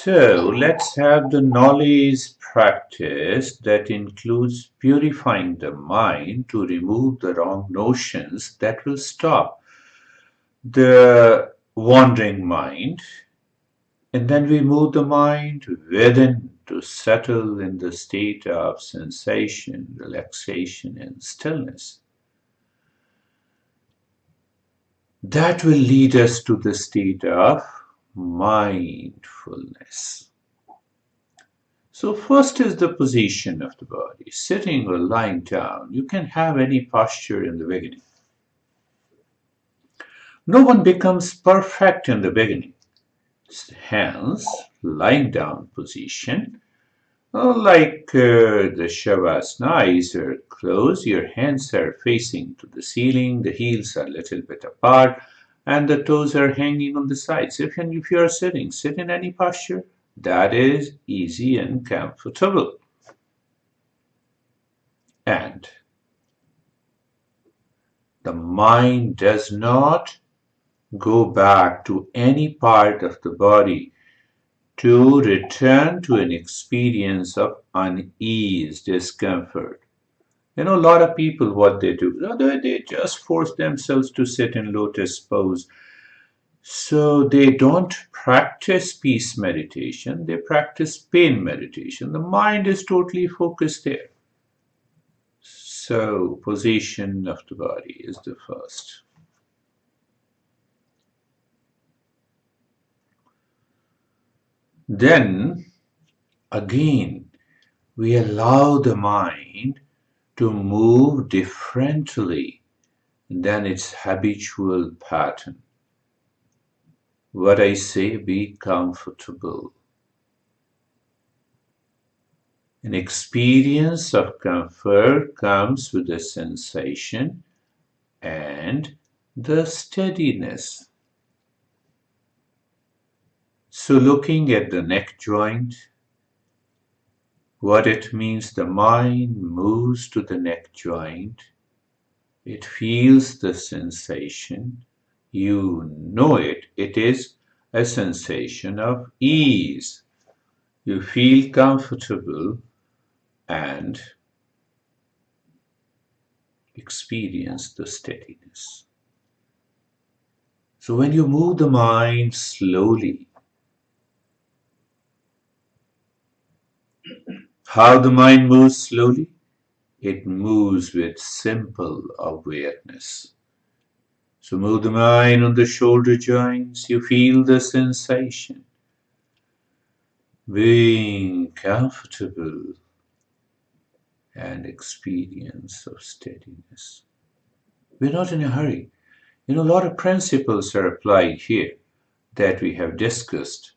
So let's have the knowledge practice that includes purifying the mind to remove the wrong notions that will stop the wandering mind. And then we move the mind within to settle in the state of sensation, relaxation, and stillness. That will lead us to the state of mindfulness. So first is the position of the body, sitting or lying down. You can have any posture in the beginning. No one becomes perfect in the beginning. Hence, lying down position, like the Shavasana, eyes are closed, your hands are facing to the ceiling, the heels are a little bit apart, and the toes are hanging on the sides. If you are sitting, sit in any posture. That is easy and comfortable. And the mind does not go back to any part of the body to return to an experience of unease, discomfort. A lot of people, what they do, they just force themselves to sit in lotus pose. So they don't practice peace meditation, they practice pain meditation. The mind is totally focused there. So, position of the body is the first. Then, again, we allow the mind to move differently than its habitual pattern. What I say, be comfortable. An experience of comfort comes with the sensation and the steadiness. So, looking at the neck joint, what it means, the mind moves to the neck joint, it feels the sensation, you know it, it is a sensation of ease. You feel comfortable and experience the steadiness. So when you move the mind slowly, how the mind moves slowly? It moves with simple awareness. So move the mind on the shoulder joints, you feel the sensation, being comfortable and experience of steadiness. We're not in a hurry. A lot of principles are applied here that we have discussed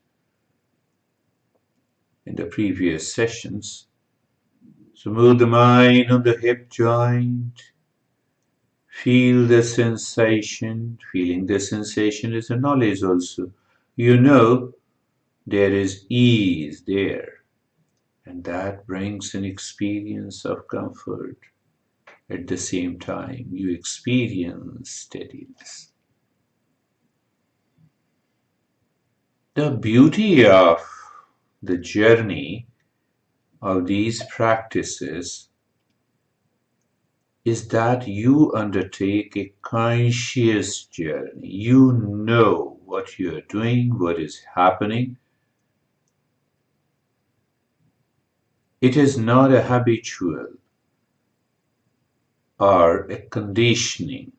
in the previous sessions. So move the mind on the hip joint. Feel the sensation. Feeling the sensation is a knowledge also. You know there is ease there. And that brings an experience of comfort. At the same time, you experience steadiness. The beauty of the journey of these practices is that you undertake a conscious journey. You know what you are doing, what is happening. It is not a habitual or a conditioning.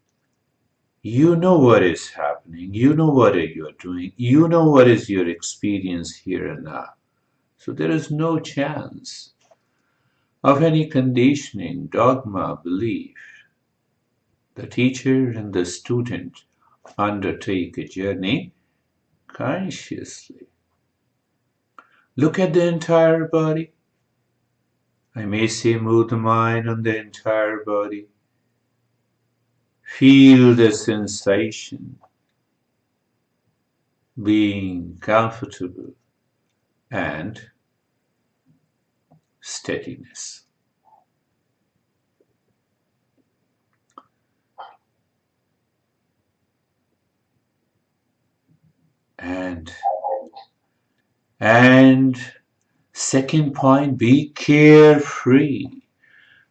You know what is happening. You know what you are doing. You know what is your experience here and now. So there is no chance of any conditioning, dogma, belief. The teacher and the student undertake a journey consciously. Look at the entire body. I may say move the mind on the entire body. Feel the sensation, being comfortable and steadiness. And And second point, be carefree,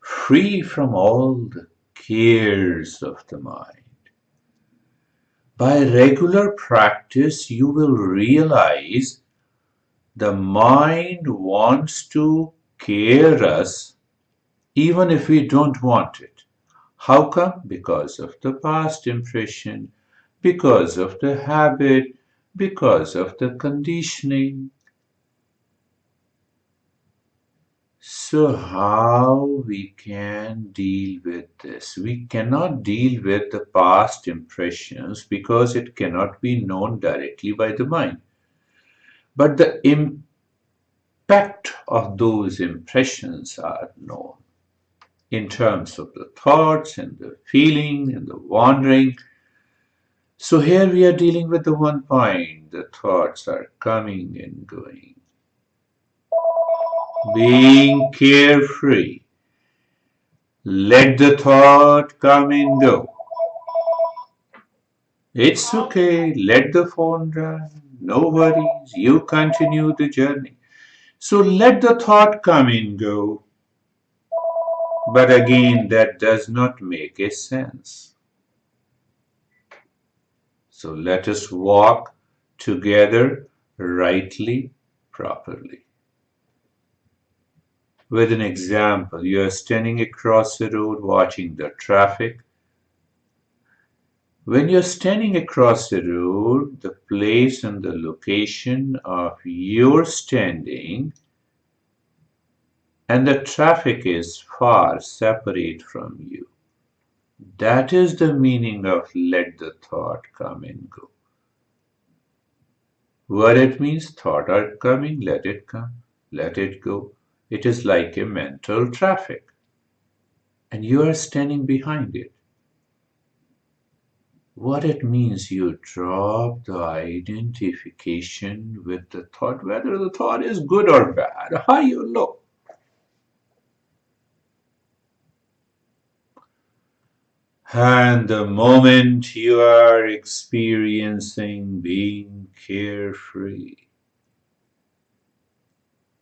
free from all the cares of the mind. By regular practice, you will realize the mind wants to care us even if we don't want it. How come? Because of the past impression, because of the habit, because of the conditioning. So how we can deal with this? We cannot deal with the past impressions because it cannot be known directly by the mind. But the impact of those impressions are known in terms of the thoughts and the feeling and the wandering. So here we are dealing with the one point. The thoughts are coming and going. Being carefree. Let the thought come and go. It's okay. Let the phone run. No worries. You continue the journey. So let the thought come and go. But again, that does not make a sense. So let us walk together rightly, properly. With an example, you are standing across the road watching the traffic. When you're standing across the road, the place and the location of your standing and the traffic is far separate from you. That is the meaning of let the thought come and go. What it means, thought are coming, let it come, let it go. It is like a mental traffic, and you are standing behind it. What it means, you drop the identification with the thought, whether the thought is good or bad, high or low. And the moment you are experiencing being carefree,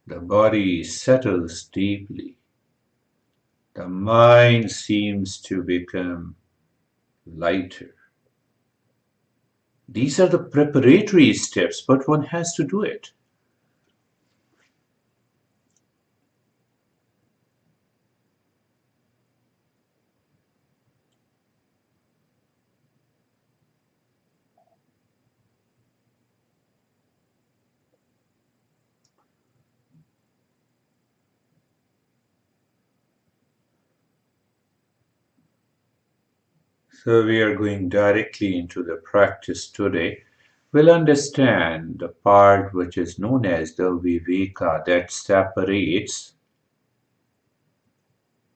the body settles deeply. The mind seems to become lighter. These are the preparatory steps, but one has to do it. So we are going directly into the practice today. We'll understand the part which is known as the viveka that separates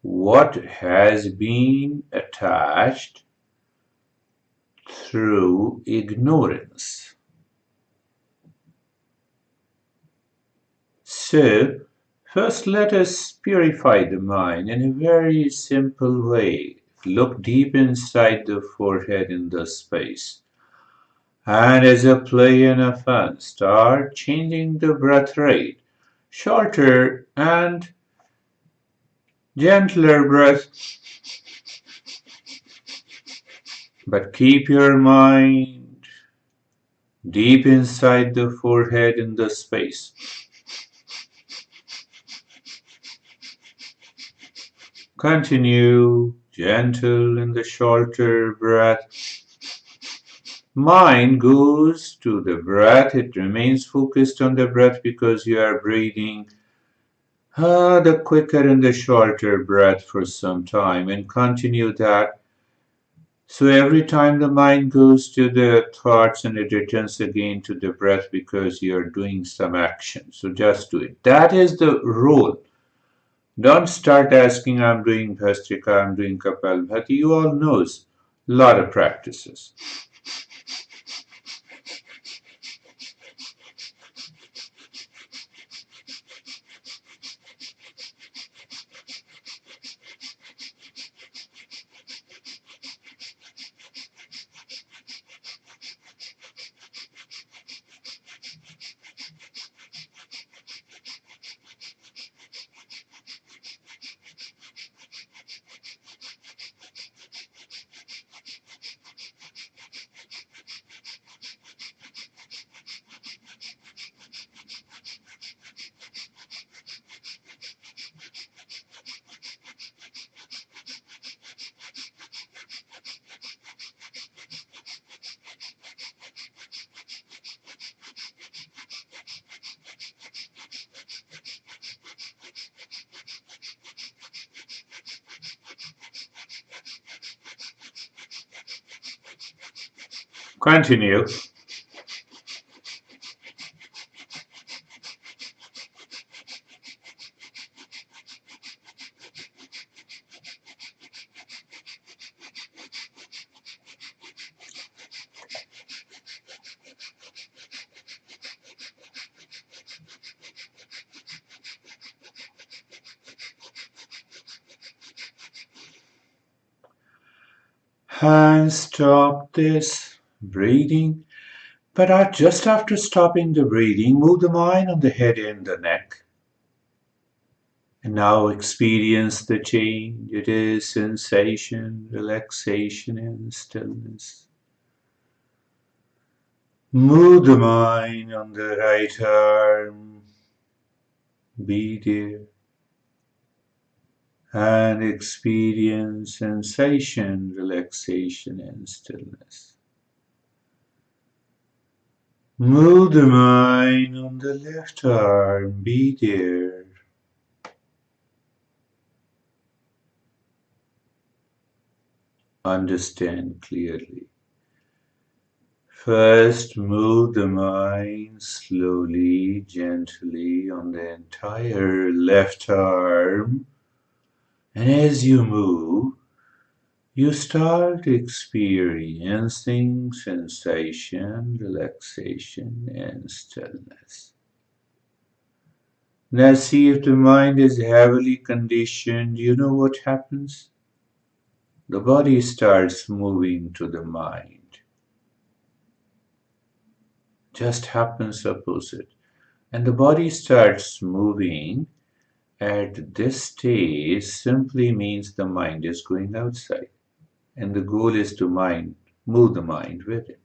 what has been attached through ignorance. So, first let us purify the mind in a very simple way. Look deep inside the forehead in the space. And as a play and a fun, start changing the breath rate. Shorter and gentler breath. But keep your mind deep inside the forehead in the space. Continue gentle in the shorter breath. Mind goes to the breath. It remains focused on the breath because you are breathing the quicker and the shorter breath for some time, and continue that. So every time the mind goes to the thoughts and it returns again to the breath because you're doing some action. So just do it. That is the rule. Don't start asking, I'm doing Bhastrika, I'm doing Kapalbhati. You all knows a lot of practices. Continue. And stop this breathing. But just after stopping the breathing, move the mind on the head and the neck. And now experience the change. It is sensation, relaxation, and stillness. Move the mind on the right arm. Be there. And experience sensation, relaxation, and stillness. Move the mind on the left arm. Be there. Understand clearly. First, move the mind slowly, gently on the entire left arm. And as you move, you start experiencing sensation, relaxation, and stillness. Now, see if the mind is heavily conditioned, you know what happens? The body starts moving to the mind. Just happens opposite. And the body starts moving at this stage simply means the mind is going outside. And the goal is to move the mind with it.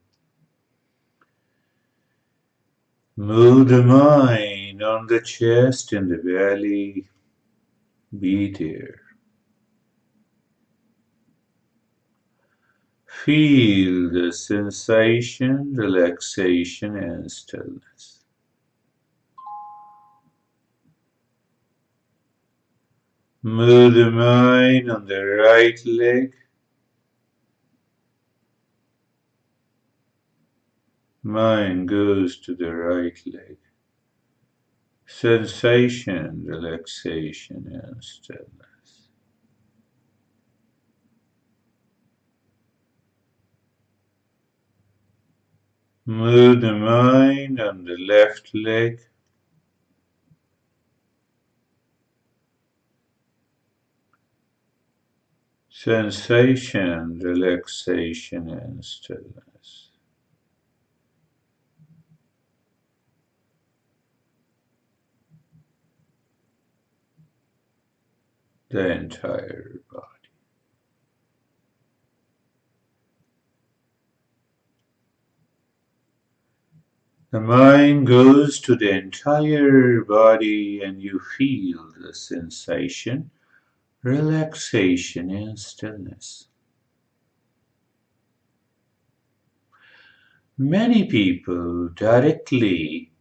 Move the mind on the chest and the belly. Be there. Feel the sensation, relaxation, and stillness. Move the mind on the right leg. Mind goes to the right leg. Sensation, relaxation, and stillness. Move the mind on the left leg. Sensation, relaxation, and stillness. The entire body. The mind goes to the entire body and you feel the sensation, relaxation, and stillness. Many people directly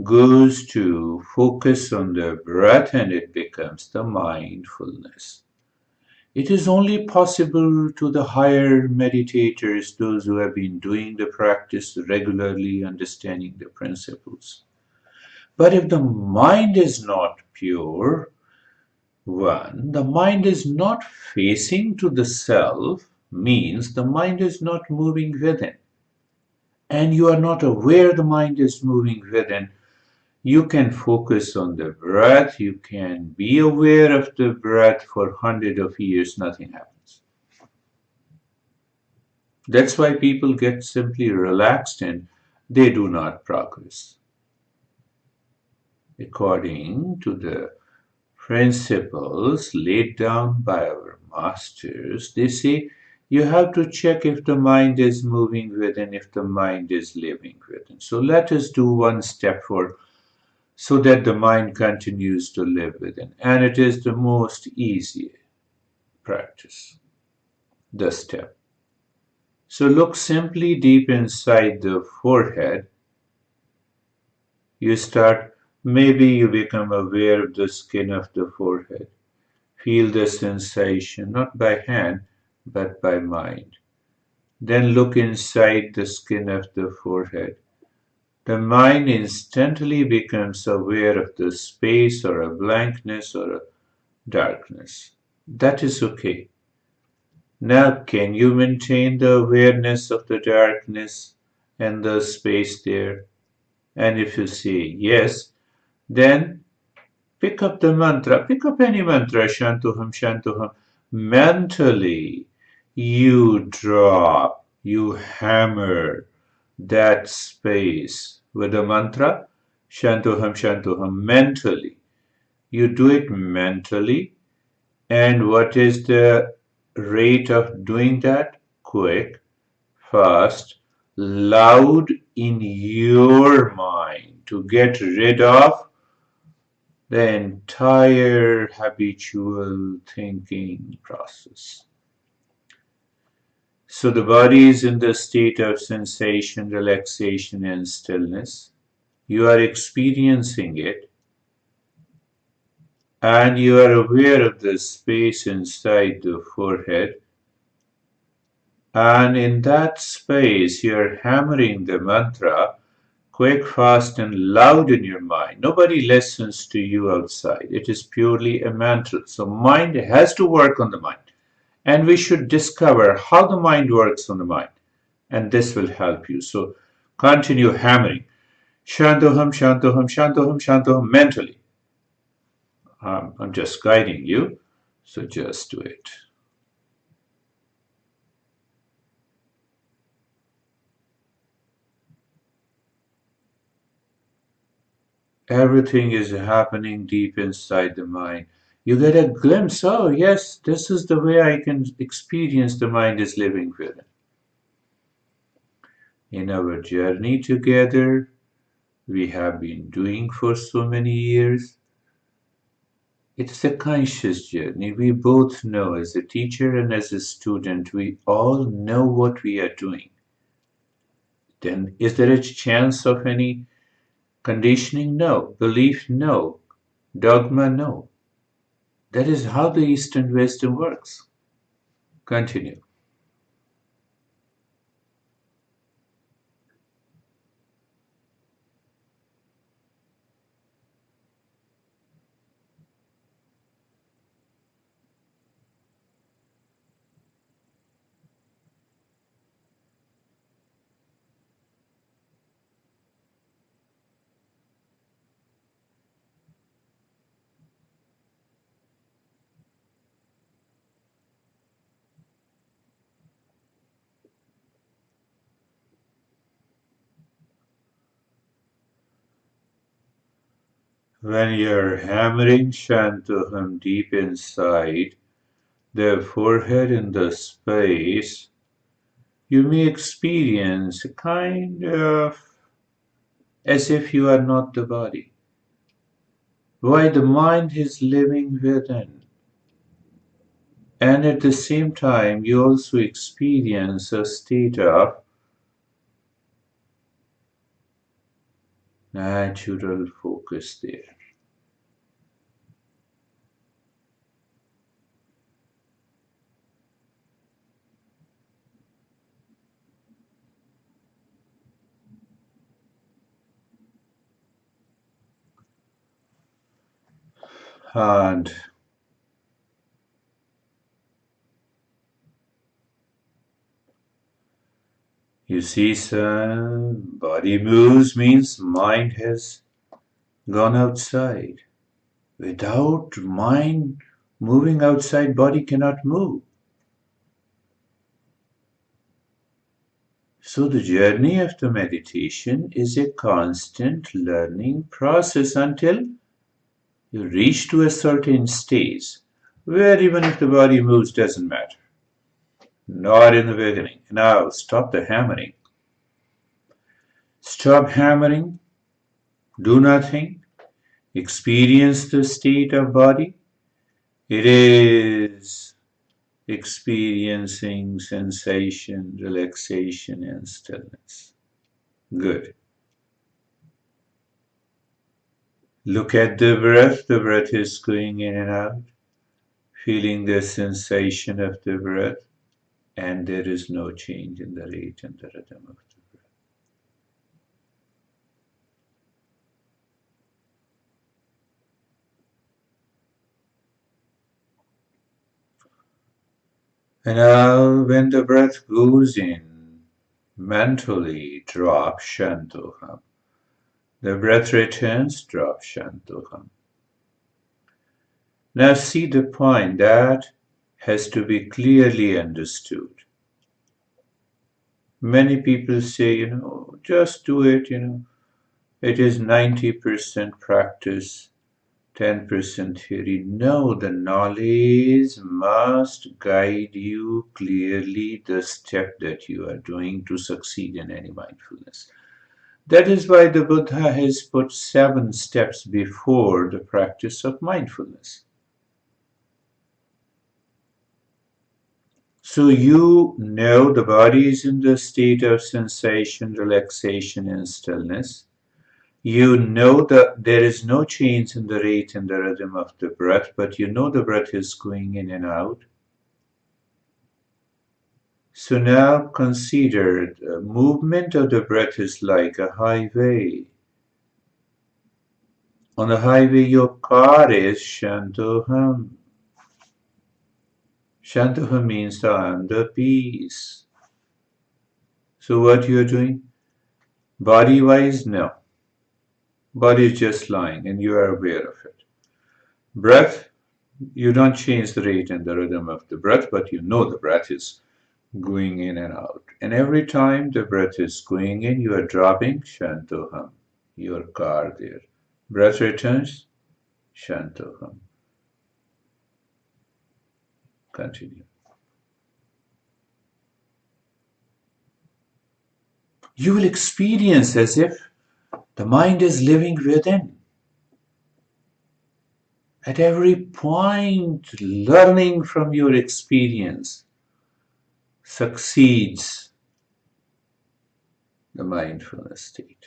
goes to focus on the breath and it becomes the mindfulness. It is only possible to the higher meditators, those who have been doing the practice regularly, understanding the principles. But if the mind is not pure, the mind is not facing to the self, means the mind is not moving within. And you are not aware the mind is moving within. You can focus on the breath, you can be aware of the breath for hundreds of years, nothing happens. That's why people get simply relaxed and they do not progress. According to the principles laid down by our masters, they say you have to check if the mind is moving within, if the mind is living within. So let us do one step for so that the mind continues to live within. And it is the most easy practice, the step. So look simply deep inside the forehead. You start, maybe you become aware of the skin of the forehead. Feel the sensation, not by hand, but by mind. Then look inside the skin of the forehead. The mind instantly becomes aware of the space or a blankness or a darkness. That is okay. Now, can you maintain the awareness of the darkness and the space there? And if you say yes, then pick up the mantra, pick up any mantra, Shantuham, Shantuham. Mentally, you drop, you hammer that space with the mantra, Shantuham, Shantuham, mentally. You do it mentally. And what is the rate of doing that? Quick, fast, loud in your mind to get rid of the entire habitual thinking process. So the body is in the state of sensation, relaxation, and stillness. You are experiencing it, and you are aware of the space inside the forehead. And in that space, you are hammering the mantra quick, fast, and loud in your mind. Nobody listens to you outside. It is purely a mantra. So mind has to work on the mind. And we should discover how the mind works on the mind. And this will help you. So continue hammering. Shantoham, Shantoham, Shantoham, Shantoham mentally. I'm just guiding you. So just do it. Everything is happening deep inside the mind. You get a glimpse, oh, yes, this is the way I can experience the mind is living with it. In our journey together, we have been doing for so many years. It's a conscious journey. We both know, as a teacher and as a student, we all know what we are doing. Then, is there a chance of any conditioning? No. Belief? No. Dogma? No. That is how the Eastern wisdom works. Continue. When you're hammering Shantuham deep inside the forehead in the space, you may experience a kind of as if you are not the body. Why the mind is living within. And at the same time, you also experience a state of natural focus there. And you see, son, body moves means mind has gone outside. Without mind moving outside, body cannot move. So the journey of the meditation is a constant learning process until you reach to a certain stage where even if the body moves doesn't matter. Not in the beginning. Now stop the hammering. Stop hammering. Do nothing. Experience the state of body. It is experiencing sensation, relaxation, and stillness. Good. Look at the breath. The breath is going in and out. Feeling the sensation of the breath. and there is no change in the rate and the rhythm of the breath. And now, when the breath goes in, mentally drop Shantoham. The breath returns, drop Shantoham. Now see the point that has to be clearly understood. Many people say, just do it, it is 90% practice, 10% theory. No, the knowledge must guide you clearly the step that you are doing to succeed in any mindfulness. That is why the Buddha has put 7 steps before the practice of mindfulness. So you know the body is in the state of sensation, relaxation, and stillness. You know that there is no change in the rate and the rhythm of the breath, but you know the breath is going in and out. So now consider the movement of the breath is like a highway. On the highway, your car is Shantoham. Shantoham means I am the peace. So what you are doing? Body-wise, no. Body is just lying and you are aware of it. Breath, you don't change the rate and the rhythm of the breath, but you know the breath is going in and out. And every time the breath is going in, you are dropping Shantoham, your car there. Breath returns, Shantoham. Continue. You will experience as if the mind is living within. At every point, learning from your experience succeeds the mindfulness state.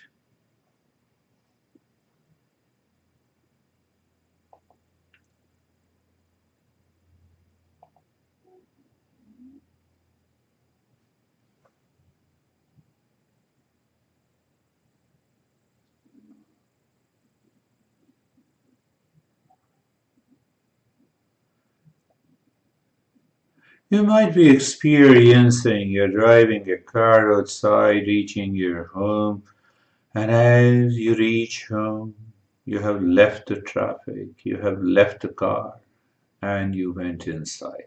You might be experiencing you're driving a car outside, reaching your home, and as you reach home, you have left the traffic, you have left the car, and you went inside.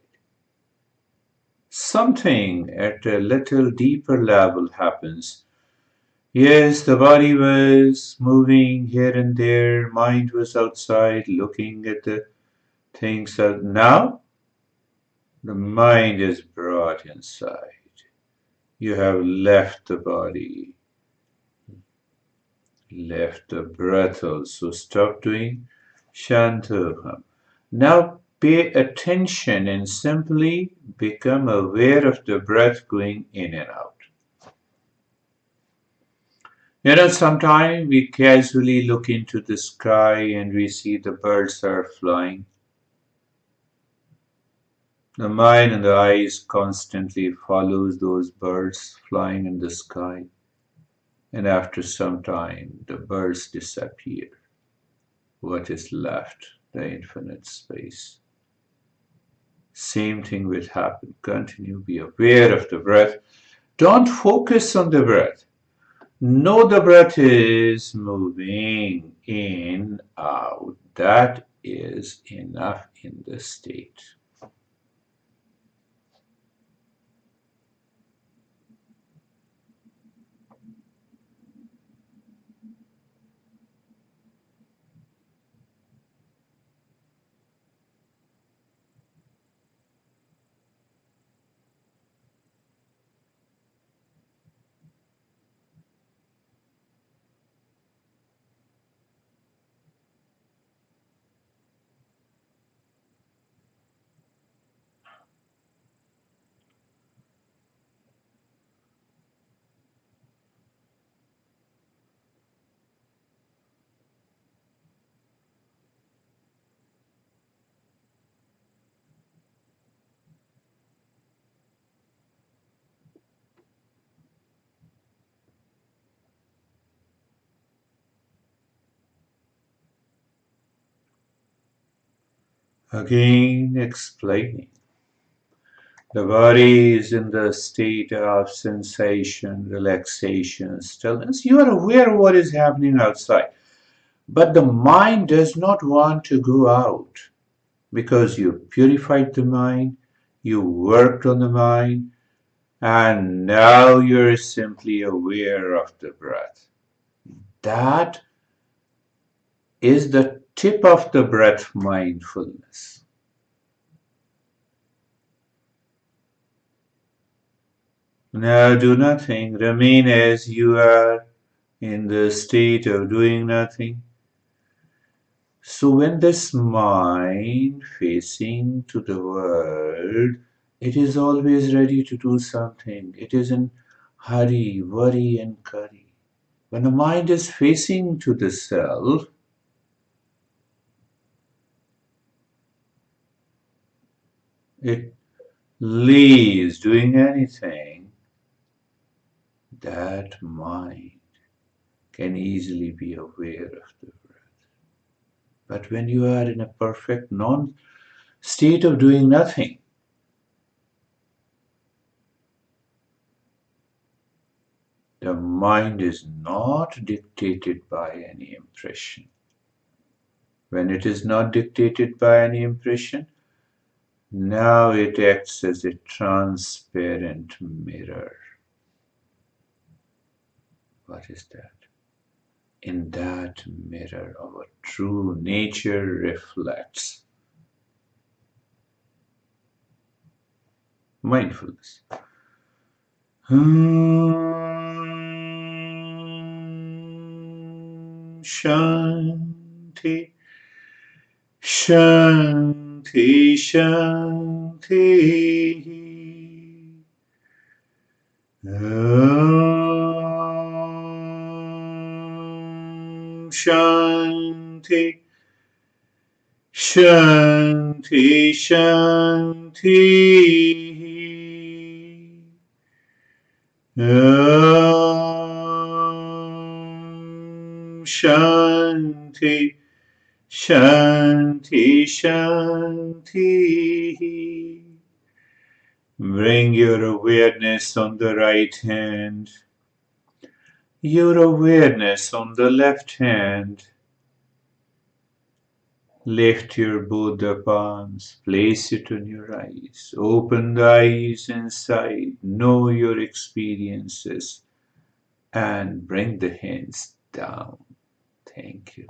Something at a little deeper level happens. Yes, the body was moving here and there, mind was outside looking at the things. Now, the mind is brought inside. You have left the body, left the breath also. Stop doing Shantoham. Now pay attention and simply become aware of the breath going in and out. Sometimes we casually look into the sky and we see the birds are flying. The mind and the eyes constantly follows those birds flying in the sky. And after some time, the birds disappear. What is left? The infinite space. Same thing will happen. Continue, be aware of the breath. Don't focus on the breath. Know the breath is moving in, out. That is enough in this state. Again, explaining. The body is in the state of sensation, relaxation, stillness. You are aware of what is happening outside. But the mind does not want to go out because you purified the mind, you worked on the mind, and now you're simply aware of the breath. That is the tip of the breath mindfulness. Now do nothing, remain as you are in the state of doing nothing. So when this mind facing to the world, it is always ready to do something. It is in hurry, worry and curry. When the mind is facing to the self, it leaves doing anything. That mind can easily be aware of the breath. But when you are in a perfect non-state of doing nothing, the mind is not dictated by any impression. When it is not dictated by any impression, now it acts as a transparent mirror. What is that? In that mirror, our true nature reflects. Mindfulness. Shanti, Shanti, Shanti. Shanti, Shanti, Shanti. Shanti, Shanti, Shanti. Bring your awareness on the right hand, your awareness on the left hand. Lift your Buddha palms, place it on your eyes. Open the eyes inside, know your experiences, and bring the hands down. Thank you.